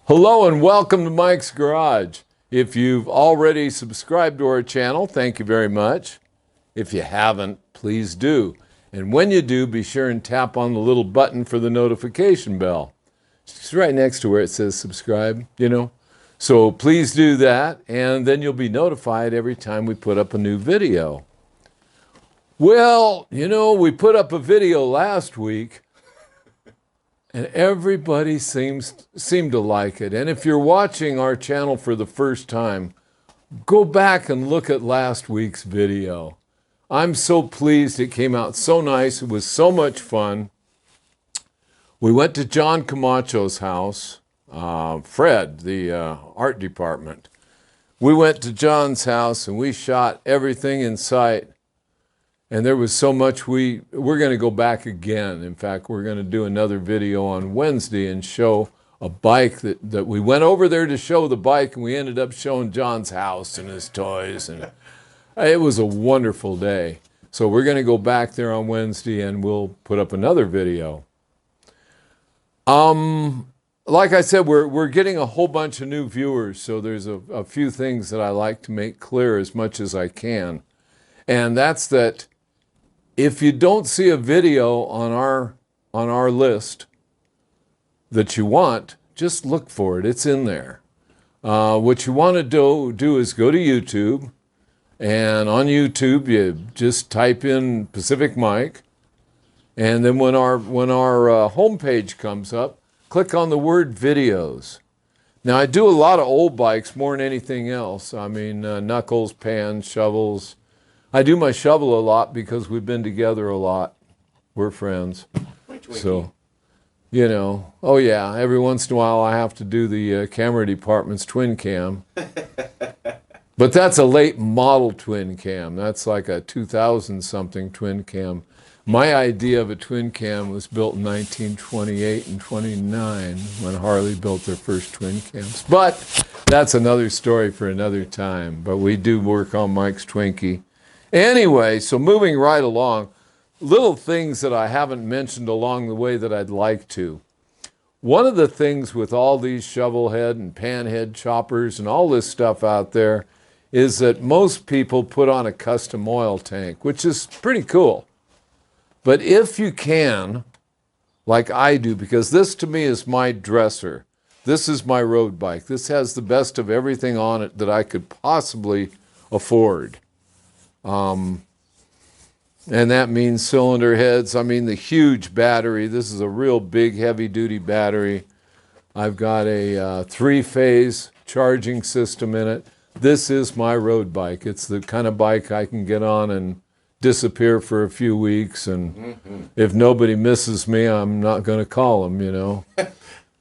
Hello and welcome to Mike's Garage. If you've already subscribed to our channel, thank you very much. If you haven't, please do. And when you do, be sure and tap on the little button for the notification bell. It's right next to where it says subscribe, So please do that, and then you'll be notified every time we put up a new video. Well, we put up a video last week, and everybody seemed to like it. And if you're watching our channel for the first time, go back and look at last week's video. I'm so pleased it came out so nice. It was so much fun. We went to John Camacho's house, Fred, the art department. We went to John's house and we shot everything in sight. And there was so much we're going to go back again. In fact, we're going to do another video on Wednesday and show a bike that we went over there to show the bike, and we ended up showing John's house and his toys. And it was a wonderful day. So we're going to go back there on Wednesday and we'll put up another video. Like I said, we're getting a whole bunch of new viewers. So there's a few things that I like to make clear as much as I can. And that's that if you don't see a video on our list that you want, just look for it. It's in there. What you want to do is go to YouTube, and on YouTube you just type in Pacific Mike, and then when our homepage comes up, click on the word videos. Now I do a lot of old bikes more than anything else. I mean knuckles, pans, shovels. I do my shovel a lot because we've been together a lot. We're friends. So, oh yeah, every once in a while I have to do the camera department's twin cam. But that's a late model twin cam. That's like a 2000-something twin cam. My idea of a twin cam was built in 1928 and 29 when Harley built their first twin cams. But that's another story for another time. But we do work on Mike's Twinkie. Anyway, so moving right along, little things that I haven't mentioned along the way that I'd like to. One of the things with all these shovelhead and panhead choppers and all this stuff out there is that most people put on a custom oil tank, which is pretty cool. But if you can, like I do, because this to me is my dresser. This is my road bike. This has the best of everything on it that I could possibly afford. And that means cylinder heads. I mean the huge battery. This is a real big heavy-duty battery. I've got a three-phase charging system in it. This is my road bike. It's the kind of bike I can get on and disappear for a few weeks, and if nobody misses me, I'm not going to call them,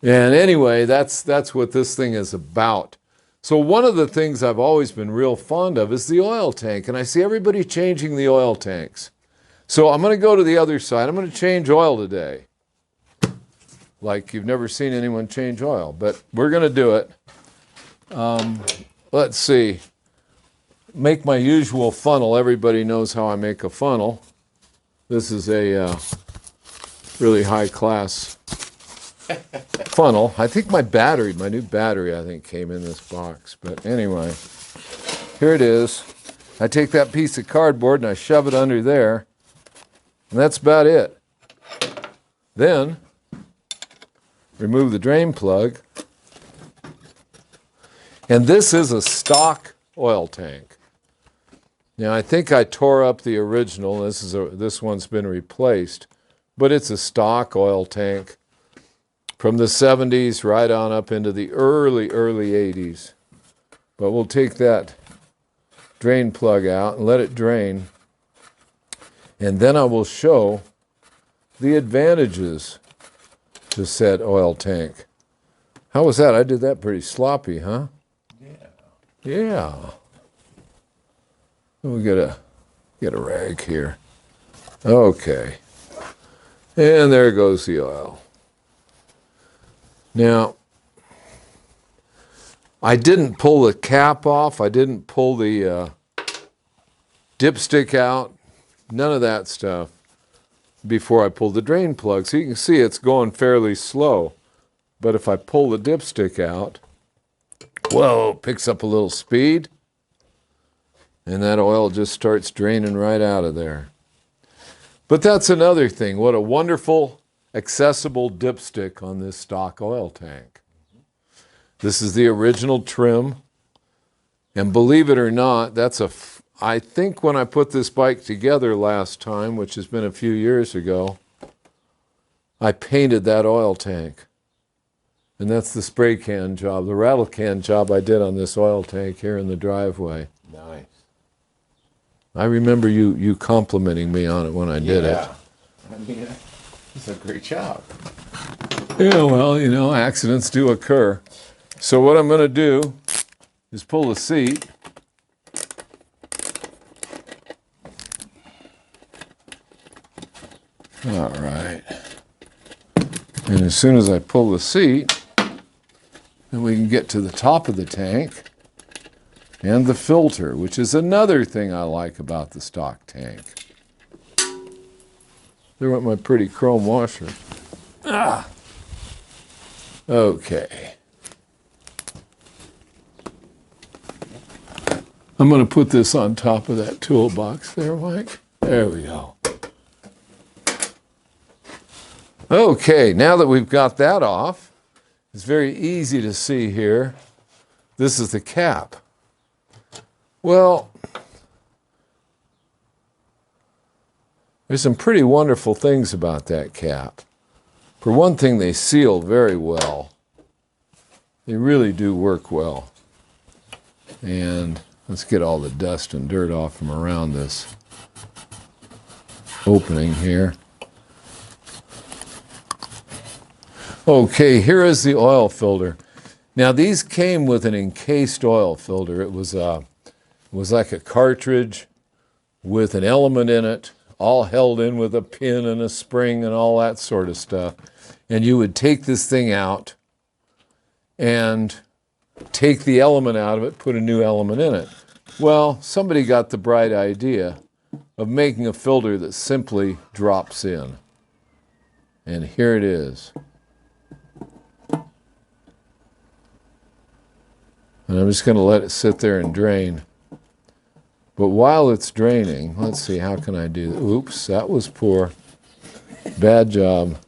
And anyway, that's what this thing is about. So one of the things I've always been real fond of is the oil tank, and I see everybody changing the oil tanks. So I'm going to go to the other side. I'm going to change oil today. Like you've never seen anyone change oil, but we're going to do it. Let's see. Make my usual funnel. Everybody knows how I make a funnel. This is a really high-class funnel. I think my new battery, I think, came in this box. But anyway, here it is. I take that piece of cardboard and I shove it under there. And that's about it. Then, remove the drain plug. And this is a stock oil tank. Now, I think I tore up the original. This one's been replaced. But it's a stock oil tank from the 70s right on up into the early 80s. But we'll take that drain plug out and let it drain. And then I will show the advantages to said oil tank. How was that? I did that pretty sloppy, huh? Yeah. We'll get a rag here. Okay. And there goes the oil. Now, I didn't pull the cap off. I didn't pull the dipstick out. None of that stuff before I pulled the drain plug. So you can see it's going fairly slow. but if I pull the dipstick out, whoa, it picks up a little speed, and that oil just starts draining right out of there. But that's another thing. What a wonderful, accessible dipstick on this stock oil tank. This is the original trim. And believe it or not, I think when I put this bike together last time, which has been a few years ago, I painted that oil tank. And that's the spray can job, the rattle can job I did on this oil tank here in the driveway. Nice. I remember you complimenting me on it when I did it. I mean, it's a great job. Yeah, well, accidents do occur. So what I'm going to do is pull the seat. All right. And as soon as I pull the seat, then we can get to the top of the tank and the filter, which is another thing I like about the stock tank. There went my pretty chrome washer. Okay. I'm going to put this on top of that toolbox there, Mike. There we go. Okay, now that we've got that off, it's very easy to see here. This is the cap. Well, there's some pretty wonderful things about that cap. For one thing, they seal very well. They really do work well. And let's get all the dust and dirt off from around this opening here. Okay, here is the oil filter. Now these came with an encased oil filter. It was like a cartridge with an element in it, all held in with a pin and a spring and all that sort of stuff. And you would take this thing out and take the element out of it, put a new element in it. Well, somebody got the bright idea of making a filter that simply drops in. And here it is. And I'm just going to let it sit there and drain. But while it's draining, let's see, how can I do that? Oops, that was poor. Bad job.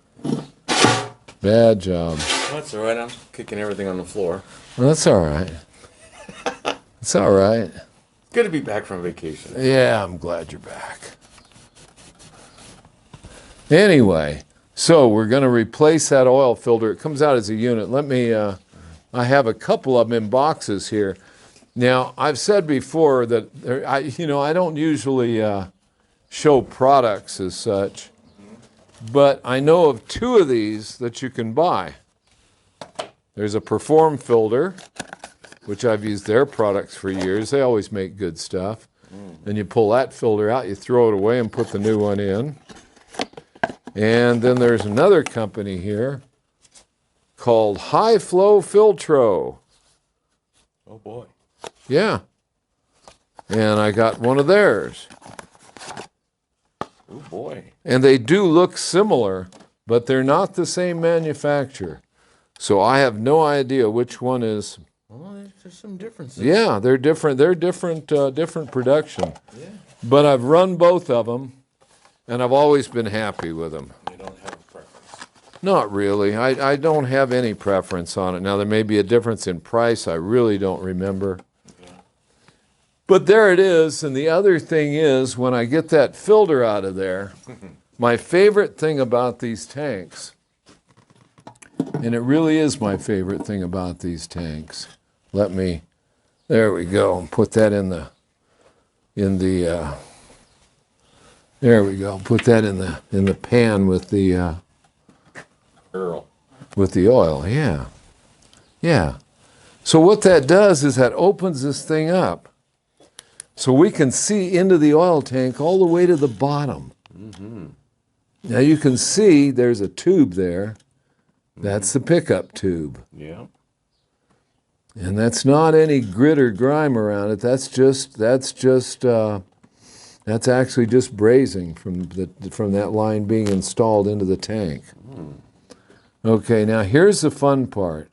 Bad job. That's all right. I'm kicking everything on the floor. Well, that's all right. It's all right. Good to be back from vacation. Yeah, I'm glad you're back. Anyway, so we're going to replace that oil filter. It comes out as a unit. Let me, I have a couple of them in boxes here. Now, I've said before that I don't usually show products as such, but I know of two of these that you can buy. There's a Perform filter, which I've used their products for years. They always make good stuff. And you pull that filter out, you throw it away and put the new one in. And then there's another company here called High Flow Filtro. Oh boy. Yeah. And I got one of theirs. Oh boy. And they do look similar, but they're not the same manufacturer. So I have no idea which one is. Well, there's some differences. Yeah, they're different. They're different production. Yeah. But I've run both of them, and I've always been happy with them. You don't have a preference. Not really. I don't have any preference on it. Now, there may be a difference in price. I really don't remember. Yeah. But there it is. And the other thing is, when I get that filter out of there, my favorite thing about these tanks, and it really is my favorite thing about these tanks. There we go. Put that there we go. Put that in the pan with the with the oil. Yeah. Yeah. So what that does is that opens this thing up. So we can see into the oil tank all the way to the bottom. Mm-hmm. Now you can see there's a tube there. That's the pickup tube. Yeah. And that's not any grit or grime around it. That's actually just brazing from that line being installed into the tank. Okay, now here's the fun part.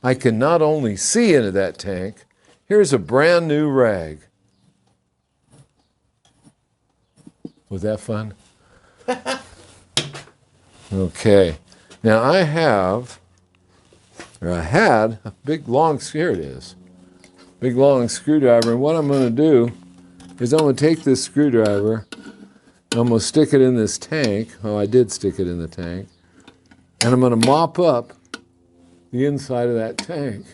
I can not only see into that tank, here's a brand new rag. Was that fun? Okay, now I had a big long, here it is, big long screwdriver, and what I'm going to do is I'm going to take this screwdriver, and I'm going to stick it in this tank. Oh, I did stick it in the tank. And I'm going to mop up the inside of that tank.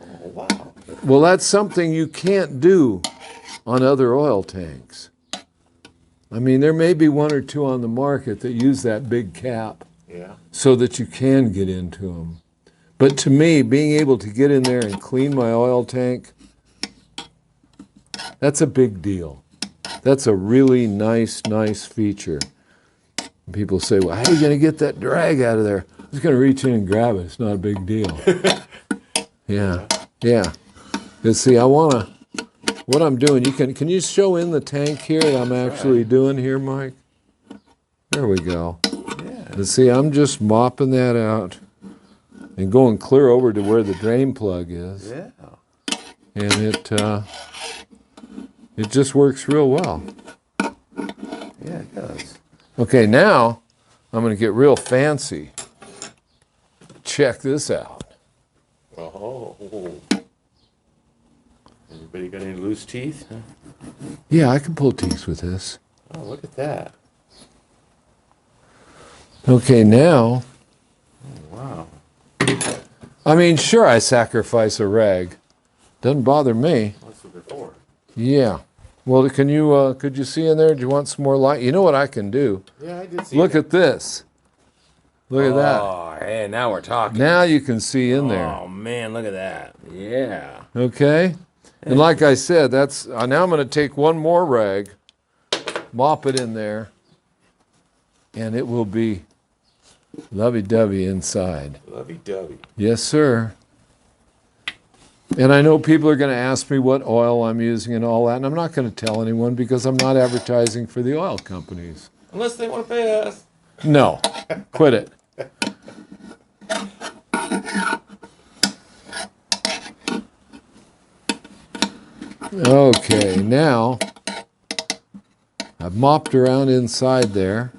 Oh, wow. Well, that's something you can't do on other oil tanks. I mean, there may be one or two on the market that use that big cap so that you can get into them. But to me, being able to get in there and clean my oil tank, that's a big deal. That's a really nice feature. People say, well, how are you going to get that drag out of there? I'm just going to reach in and grab it. It's not a big deal. Yeah. You see, what I'm doing, can you show in the tank here that I'm actually doing here, Mike? There we go. Yeah. You see, I'm just mopping that out and going clear over to where the drain plug is. Yeah. And it just works real well. Yeah, it does. Okay, now I'm going to get real fancy. Check this out. Oh. Anybody got any loose teeth? Huh? Yeah, I can pull teeth with this. Oh, look at that. Okay, now, Oh, wow. I mean, sure, I sacrifice a rag. Doesn't bother me. What's it for? Yeah. Well, could you see in there? Do you want some more light? You know what I can do? Yeah, I did see Look that. at this. Look at that. Oh, hey, now we're talking. Now you can see in there. Oh, man, look at that. Yeah. Okay? And like I said, now I'm going to take one more rag, mop it in there, and it will be lovey-dovey inside. Lovey-dovey. Yes, sir. And I know people are going to ask me what oil I'm using and all that, and I'm not going to tell anyone because I'm not advertising for the oil companies. Unless they want to pay us. No, quit it. Okay, now I've mopped around inside there,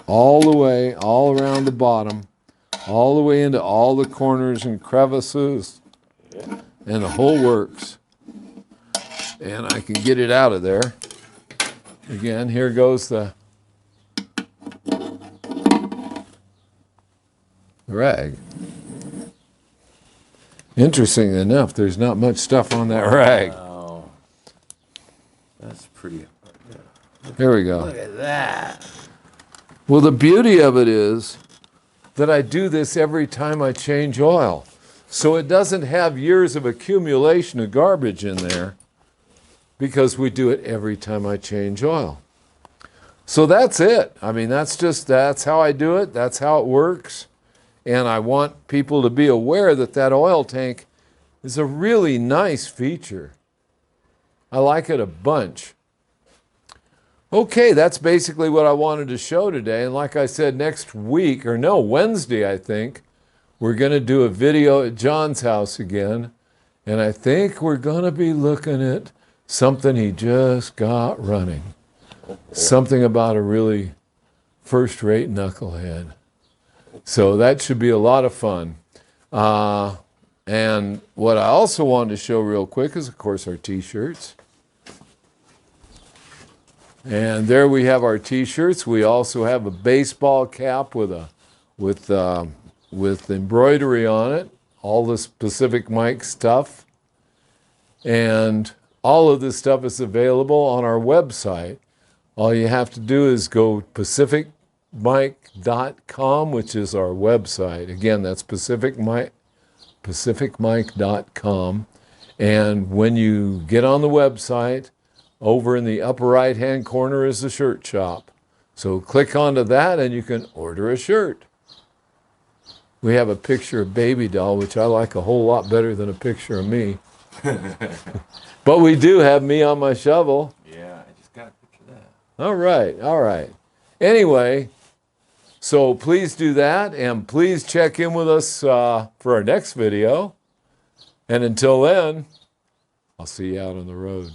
all the way, all around the bottom, all the way into all the corners and crevices, and the whole works. And I can get it out of there. Again, here goes the rag. Interesting enough, there's not much stuff on that rag. Wow. That's pretty. Here we go. Look at that. Well, the beauty of it is that I do this every time I change oil. So it doesn't have years of accumulation of garbage in there because we do it every time I change oil. So that's it. I mean, that's how I do it. That's how it works. And I want people to be aware that that oil tank is a really nice feature. I like it a bunch. Okay, that's basically what I wanted to show today. And like I said, Wednesday, I think, we're going to do a video at John's house again. And I think we're going to be looking at something he just got running. Something about a really first-rate knucklehead. So that should be a lot of fun. And what I also wanted to show real quick is, of course, our T-shirts. And there we have our T-shirts. We also have a baseball cap with embroidery on it, all this Pacific Mike stuff. And all of this stuff is available on our website. All you have to do is go pacificmike.com, which is our website. Again, that's pacificmike.com. And when you get on the website, over in the upper right-hand corner is the shirt shop. So click onto that and you can order a shirt. We have a picture of Baby Doll, which I like a whole lot better than a picture of me. But we do have me on my shovel. Yeah, I just got a picture of that. All right. Anyway, So please do that, and please check in with us for our next video. And until then, I'll see you out on the road.